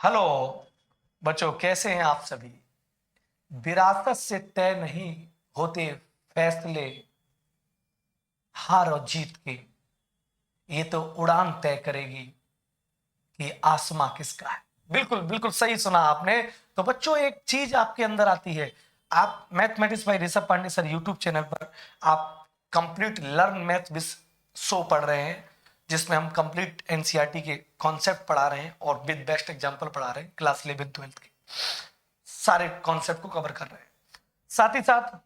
Hello बच्चों, कैसे हैं आप सभी। विरासत से तय नहीं होते फैसले, हार और जीत के। ये तो उड़ान तय करेगी कि आसमां किसका है। बिल्कुल बिल्कुल सही सुना आपने। तो बच्चों, एक चीज आपके अंदर आती है। आप mathematics by Rishabh Pandey sir YouTube channel पर आप complete learn math with show पढ़ रहे हैं, जिसमें हम कंप्लीट एनसीईआरटी के कॉन्सेप्ट पढ़ा रहे हैं और विद बेस्ट एग्जांपल पढ़ा रहे हैं। क्लास 11-12 के सारे कॉन्सेप्ट को कवर कर रहे हैं। साथ ही साथ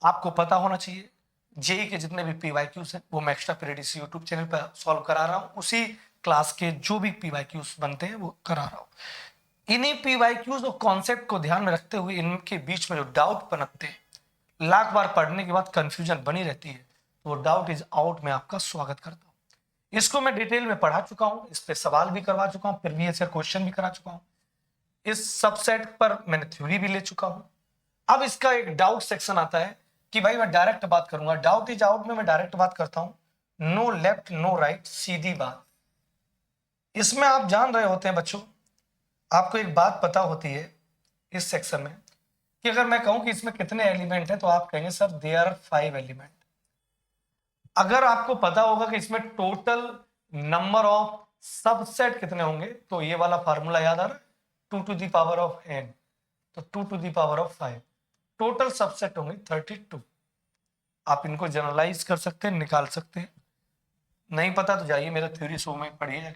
आपको पता होना चाहिए, जेई के जितने भी पीवाईक्यूज हैं वो मैं एक्स्ट्रा पीरियड इस यूट्यूब चैनल पर सॉल्व करा रहा हूँ। उसी क्लास के जो भी पीवाईक्यूज बनते हैं वो करा रहा हूँ। इन्हीं पीवाईक्यूज और कॉन्सेप्ट को ध्यान में रखते हुए इनके बीच में जो डाउट पनपते हैं, लाख बार पढ़ने के बाद कंफ्यूजन बनी रहती है, तो वो डाउट इज आउट में आपका स्वागत करता हूँ। इसको मैं डिटेल में पढ़ा चुका हूँ, इस पर सवाल भी करवा चुका हूँ, प्रीवियस ईयर क्वेश्चन भी करा चुका हूँ। इस सबसेट पर मैंने थ्योरी भी ले चुका हूं। अब इसका एक डाउट सेक्शन आता है कि भाई मैं डायरेक्ट बात करूंगा। डाउट इज आउट में मैं डायरेक्ट बात करता हूं। नो लेफ्ट नो राइट, सीधी बात। इसमें आप जान रहे होते हैं बच्चों, आपको एक बात पता होती है इस सेक्शन में कि अगर मैं कहूं कि इसमें कितने एलिमेंट हैं तो आप कहेंगे सर देयर आर 5 एलिमेंट। अगर आपको पता होगा कि इसमें टोटल नंबर ऑफ सबसेट कितने होंगे तो ये वाला फार्मूला याद आ रहा है, 2 to the power of n, तो 2 to the power of 5 total subset होंगे 32। आप इनको जनरलाइज कर सकते हैं, निकाल सकते हैं। नहीं पता तो जाइए मेरा थ्योरी शो में पढ़िए,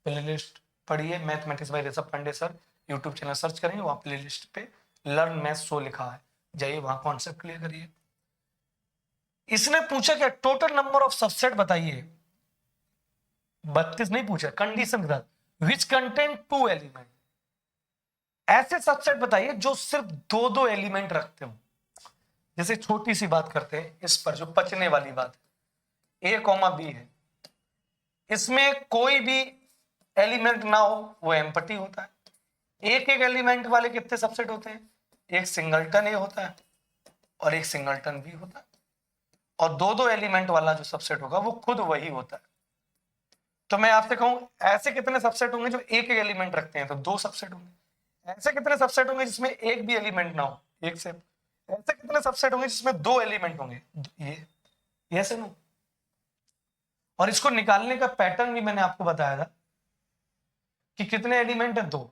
प्ले लिस्ट पढ़िए, mathematics by Rishabh Pandey sir YouTube channel search करेंगे, वहां प्ले लिस्ट पे लर्न मैथ शो लिखा है, जाइए वहां कॉन्सेप्ट क्लियर करिए। इसने पूछा क्या टोटल नंबर ऑफ सबसेट बताइए, 32 नहीं पूछा, कंडीशन के साथ विच कंटेन 2 एलिमेंट। ऐसे सबसेट बताइए जो सिर्फ दो दो एलिमेंट रखते हो। जैसे छोटी सी बात करते हैं इस पर, जो पचने वाली बात है, ए कॉमा बी है, इसमें कोई भी एलिमेंट ना हो वो एम्प्टी होता है। एक एक एलिमेंट वाले कितने सबसेट होते हैं, एक सिंगलटन ए होता है और एक सिंगलटन बी होता है। और दो दो एलिमेंट वाला जो सबसेट होगा वो खुद वही होता है। तो मैं आपसे कहूं ऐसे कितने सबसेट होंगे जो एक एक एलिमेंट रखते हैं, तो 2 सबसेट होंगे। ऐसे कितने सबसेट होंगे जिसमें एक भी एलिमेंट ना हो, एक से। ऐसे कितने सबसेट होंगे जिसमें 2 एलिमेंट होंगे, ये से नो। और इसको निकालने का पैटर्न भी मैंने आपको बताया था कि कितने एलिमेंट है, 2।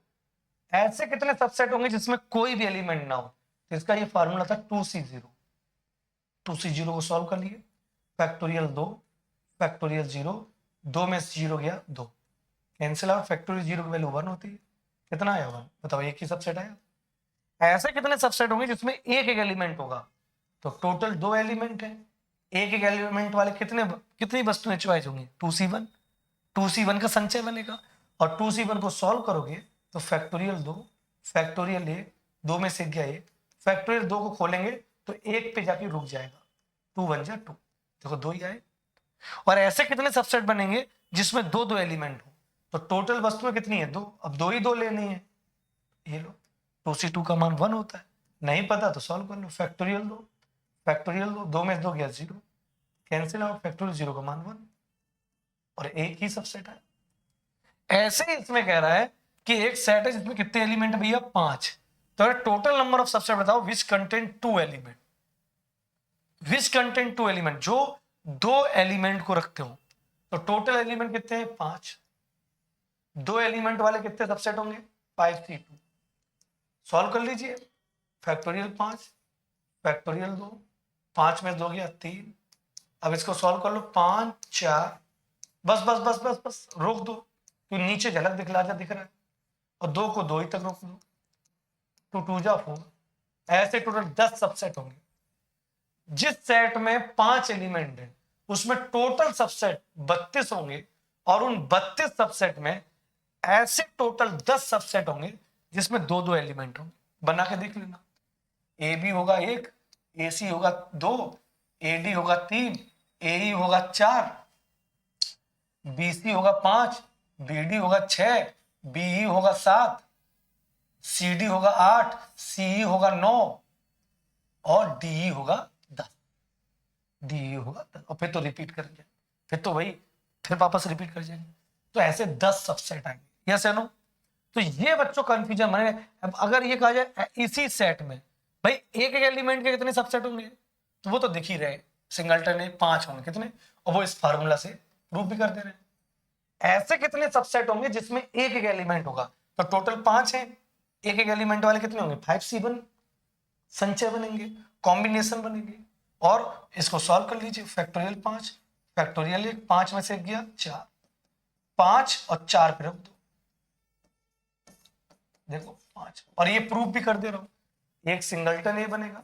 ऐसे कितने सबसेट होंगे जिसमें कोई भी एलिमेंट ना हो, तो इसका ये फार्मूला था 2C0। 2C0 को सॉल्व कर लिए, फैक्टोरियल 2 फैक्टोरियल 0, 2 में 0 गया 2, कैंसिल आउट, फैक्टोरियल 0 की वैल्यू 1 होती है। कितना आया 1, बताओ एक ही सबसेट आया। ऐसे कितने सबसेट होंगे जिसमें एक एक एलिमेंट होगा, तो टोटल 2 एलिमेंट है। एक एक एलिमेंट वाले कितनी वस्तुएं चॉइस होंगी, 2C1। 2C1 का संचय बनेगा और 2C1 को सॉल्व करोगे तो फैक्टोरियल 2 फैक्टोरियल 1, 2 में से गया 1, फैक्टोरियल 2 को खोलेंगे तो 1 पे जाके रुक जाएगा, 2 1 जा 2, देखो 2 ही आए। और ऐसे कितने सबसेट बनेंगे जिसमें दो दो एलिमेंट हो, तो टोटल वस्तुएं कितनी है, 2। अब 2 ही 2 लेनी है, ये लो 2C2 का मान 1 होता है। नहीं पता तो सॉल्व कर लो, फैक्टोरियल 2 फैक्टोरियल 2, 2 में 2 गया 0, कैंसिल आउट, फैक्टोरियल 0 का मान 1 और एक ही सबसेट है। ऐसे ही इसमें कह रहा है कि एक सेट है जिसमें कितने एलिमेंट भैया, 5। तो टोटल नंबर ऑफ सबसेट बताओ which contain 2 element, which contain 2 element, जो 2 एलिमेंट को रखते हो। तो टोटल एलिमेंट कितने हैं, 5। 2 एलिमेंट वाले कितने सबसेट होंगे, 5C2। सॉल्व कर लीजिए, फैक्टोरियल 5 फैक्टोरियल 2, 5 में 2 गया 3। अब इसको सॉल्व कर लो, 5 4, बस बस बस बस बस रोक दो, क्योंकि नीचे झलक दिखला जा दिख रहा है, और 2 को 2 ही तक रोक दो, 2 2 जा 4। ऐसे टोटल 10 सबसेट होंगे। जिस सेट में 5 एलिमेंट है उसमें टोटल सबसेट 32 होंगे, और उन 32 सबसेट में ऐसे टोटल 10 सबसेट होंगे जिसमें दो दो एलिमेंट होंगे। बना के देख लेना, ए बी होगा 1, ए सी होगा 2, ए डी होगा 3, ए ई होगा 4, बी सी होगा 5, बी डी होगा 6, बी ई होगा 7, सी डी होगा 8, सी ई होगा 9 और डी ई होगा 10। डी ई होगा 10 और फिर तो रिपीट करेंगे, फिर तो वही फिर वापस रिपीट कर जाएंगे। तो ऐसे 10 सबसेट आएंगे, यस या नो। तो ये बच्चों कंफ्यूजन बने। अब अगर ये कहा जाए इसी सेट में भाई एक एक एलिमेंट के कितने सबसेट होंगे, तो वो तो दिख ही रहे, सिंगलटन है 5 होंगे कितने, और वो इस फार्मूला से प्रूव भी कर दे रहे हैं। ऐसे कितने सबसेट होंगे जिसमें एक एक एलिमेंट होगा, तो टोटल 5 है, एक एक एलिमेंट वाले कितने होंगे 5C1 संचय बनेंगे, कॉम्बिनेशन बनेंगे। और इसको सॉल्व कर लीजिए, फैक्टोरियल 5 फैक्टोरियल 1, 5 में से गया 4, 5 और 4 फिर रख दो, देखो 5, और ये प्रूफ भी कर दे रहा हूं। एक सिंगलटन ए बनेगा,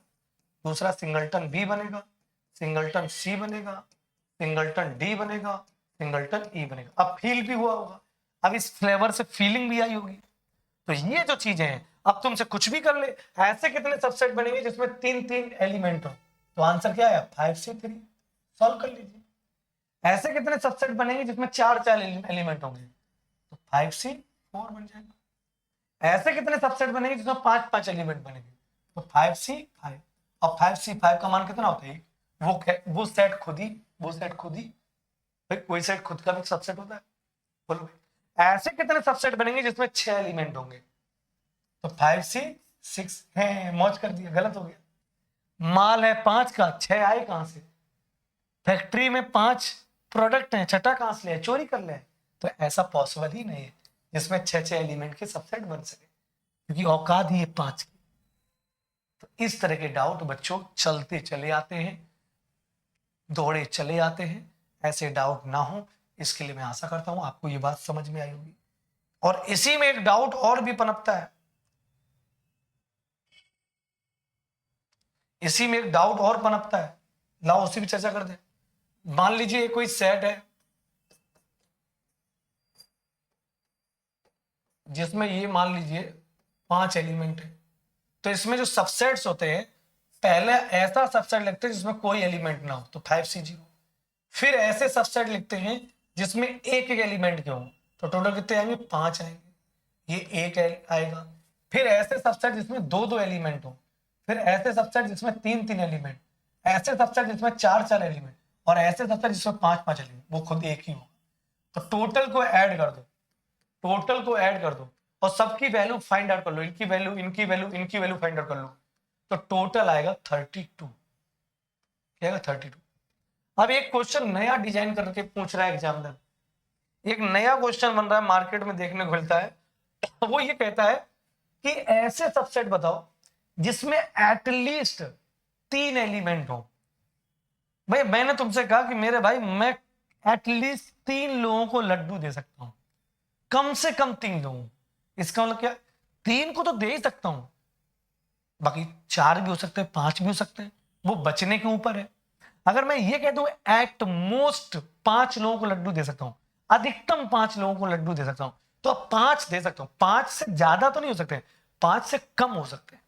दूसरा सिंगलटन बी बनेगा, सिंगलटन सी बनेगा, सिंगलटन डी बनेगा, सिंगलटन ई बनेगा। अब फील भी हुआ होगा, अब इस फ्लेवर से फीलिंग भी आई होगी। तो ये जो चीजें हैं, अब तुमसे कुछ भी कर ले, ऐसे कितने सबसेट बनेंगे जिसमें 3 एलिमेंट हो, तो आंसर क्या है 5C3, सॉल्व कर लीजिए। ऐसे कितने सबसेट बनेंगे जिसमें 4 एलिमेंट होंगे, तो 5C4 बन जाएगा। ऐसे कितने सबसेट बनेंगे जिसमें 5 एलिमेंट बनेंगे, तो 5C5, और 5C5 का मान कितना होता है, वो सेट खुद ही भाई कोई सेट खुद का भी सबसेट होता है, बोलो भाई। ऐसे कितने सबसेट बनेंगे जिसमें 6 एलिमेंट होंगे, तो 5C6 है, मौज कर दिया, गलत हो गया। माल है 5 का, 6 आए कहां से, फैक्ट्री में 5 प्रोडक्ट हैं, छठा कहां से ले, चोरी कर ले, तो ऐसा पॉसिबल ही नहीं है जिसमें 6 एलिमेंट के सबसेट बन सके, क्योंकि औकात ही है 5 की। तो इस तरह के डाउट बच्चों चलते चले आते हैं, दौड़े चले आते हैं, ऐसे डाउट ना हो, इसके लिए मैं आशा करता हूं आपको ये बात समझ में आई होगी। और इसी में एक डाउट और भी पनपता है, इसी में एक डाउट और पनपता है, लाओ उसी भी चर्चा कर दे। मान लीजिए कोई सेट है जिसमें ये मान लीजिए 5 एलिमेंट है, तो इसमें जो सबसेट्स होते हैं, पहले ऐसा सबसेट लिखते हैं जिसमें कोई एलिमेंट ना हो, तो 5C0। फिर ऐसे सबसेट लिखते हैं जिसमें एक एलिमेंट के हो, तो टोटल कितने आएंगे 5 आएंगे, ये एक आएगा। फिर ऐसे सबसेट जिसमें 2 एलिमेंट हो, फिर ऐसे सबसेट जिसमें 3 एलिमेंट, ऐसे सबसेट जिसमें 4 एलिमेंट, और ऐसे सबसेट जिसमें 5 एलिमेंट, वो खुद एक ही हो। तो टोटल को ऐड कर दो, और सबकी वैल्यू फाइंड आउट कर लो, इनकी वैल्यू फाइंड आउट कर लो, तो टोटल आएगा 32, क्या आएगा 32। अब एक क्वेश्चन नया डिजाइन करके पूछ रहा है एग्जामिनर, एक नया क्वेश्चन बन रहा है, मार्केट में देखने को मिलता है, वो ये कहता है कि ऐसे सबसेट बताओ जिसमें एटलीस्ट 3 एलिमेंट हो। भाई मैंने तुमसे कहा कि मेरे भाई मैं एटलीस्ट 3 लोगों को लड्डू दे सकता हूं, कम से कम 3 लोगों, इसका मतलब क्या, 3 को तो दे ही सकता हूं, बाकी 4 भी हो सकते हैं, 5 भी हो सकते हैं, वो बचने के ऊपर है। अगर मैं ये कह दूं एट मोस्ट 5 लोगों को लड्डू दे सकता हूं, अधिकतम 5 लोगों को लड्डू दे सकता हूं, तो अब 5 दे सकता हूं, 5 से ज्यादा तो नहीं हो सकते, 5 से कम हो सकते हैं।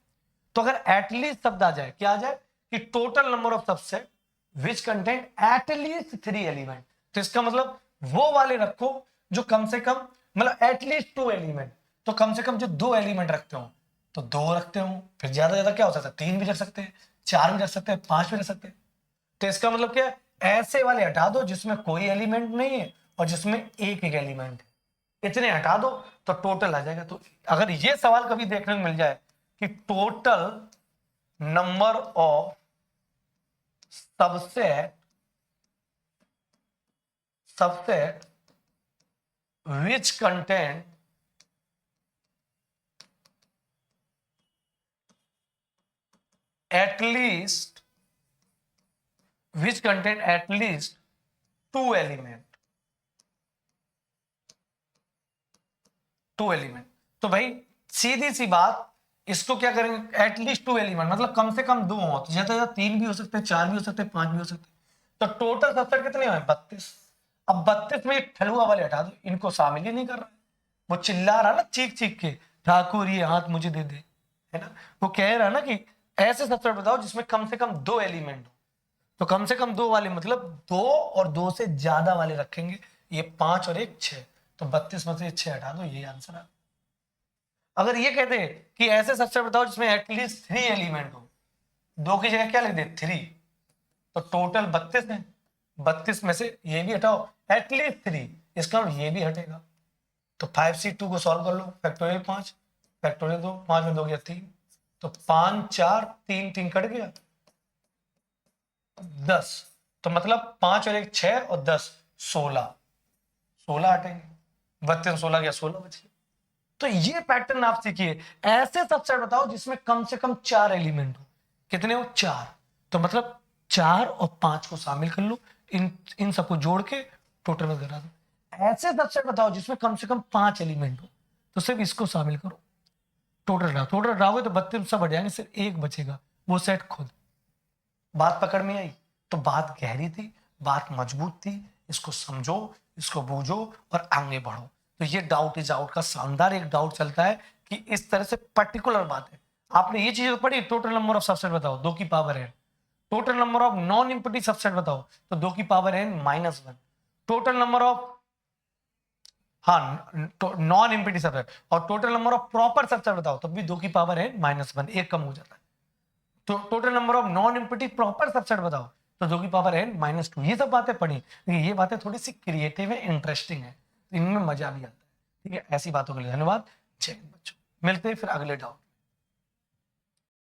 तो अगर एटलीस्ट शब्द आ जाए, क्या आ जाए कि total number of subset which contain at least 3 element, तो इसका मतलब वो वाले रखो जो कम से कम, मतलब एटलीस्ट 2 एलिमेंट, तो कम से कम जो 2 एलिमेंट रखते हो, तो 2 रखते हो, फिर ज्यादा ज्यादा क्या हो सकता है 3 भी रख सकते हैं, 4 भी रख सकते हैं, 5 भी रख सकते हैं। तो इसका मतलब क्या है, ऐसे वाले हटा दो जिसमें कोई एलिमेंट नहीं है और जिसमें एक एलिमेंट है, इतने हटा दो तो टोटल आ जाएगा। तो अगर ये सवाल कभी देखने को मिल जाए कि total number of subset which contain at least 2 element, तो भाई सीधी सी बात, इसको क्या करेंगे एटलीस्ट 2 एलिमेंट, मतलब कम से कम 2 हो, तो ज्यादा ज्यादा 3 भी हो सकते हैं, 4 भी हो सकते हैं, 5 भी हो सकते हैं, तो टोटल सबसेट कितने हुए 32। अब 32 में ठलुआ वाले हटा दो, इनको शामिल ही नहीं कर रहा है, वो चिल्ला रहा ना चीख चीख के, ठाकुर ये हाथ मुझे दे दे, है ना, वो कह रहा ना कि ऐसे सबसेट बताओ जिसमें कम से कम 2 एलिमेंट हो, तो कम से कम 2 वाले मतलब 2 और 2 से ज्यादा वाले रखेंगे, ये 5 और 1 6, तो 32 में से 6 हटा दो, ये आंसर है। अगर ये कहते हैं कि ऐसे सबसेट बताओ जिसमें एटलीस्ट 3 एलिमेंट हो, 2 की जगह क्या लिख दे 3, तो टोटल 32 है, 32 में से ये भी हटाओ एटलीस्ट 3, इसका मतलब ये भी हटेगा, तो 5c2 को सॉल्व कर लो, फैक्टोरियल 5, फैक्टोरियल 2, 5 में 2 गया 3, तो 5 4 3 3 कट गया 10, तो मतलब 5 और 1 6 और 10 16, 16 हटेंगे, 32 16 गया 16 बचे। तो ये पैटर्न आप सीखिए, ऐसे सबसेट बताओ जिसमें कम से कम 4 एलिमेंट हो। कितने हो? 4। तो मतलब 4 और 5 को शामिल कर लो, इन सबको जोड़ के टोटल में करा दो। ऐसे सबसेट बताओ जिसमें कम से कम 5 एलिमेंट हो, तो सिर्फ इसको शामिल करो, टोटल रहोगे तो 32 सब हट जाएंगे, सिर्फ एक बचेगा, वो सेट खुद। बात पकड़ में आई? तो बात गहरी थी, बात मजबूत थी, इसको समझो, इसको बूझो और आगे बढ़ो। तो ये डाउट इज आउट का शानदार एक डाउट चलता है कि इस तरह से पर्टिकुलर बात है। आपने ये चीज पढ़ी, टोटल नंबर ऑफ सबसेट बताओ, 2 की power n। Total number of non empty subset बताओ, तो 2 की power n -1। Total number of, हाँ, नॉन इंपिटी सबसेट, और total number of proper subset बताओ, तब भी 2 की पावर n -1, एक कम हो जाता है। तो total number of non empty proper subset बताओ, तो 2 की पावर n -2। ये सब बातें पढ़ी, लेकिन ये बातें थोड़ी सी क्रिएटिव है, इंटरेस्टिंग है, इनमें मजा भी आता है। ठीक है, ऐसी बातों के लिए धन्यवाद। जय हिंद बच्चों, मिलते हैं फिर अगले डाउट।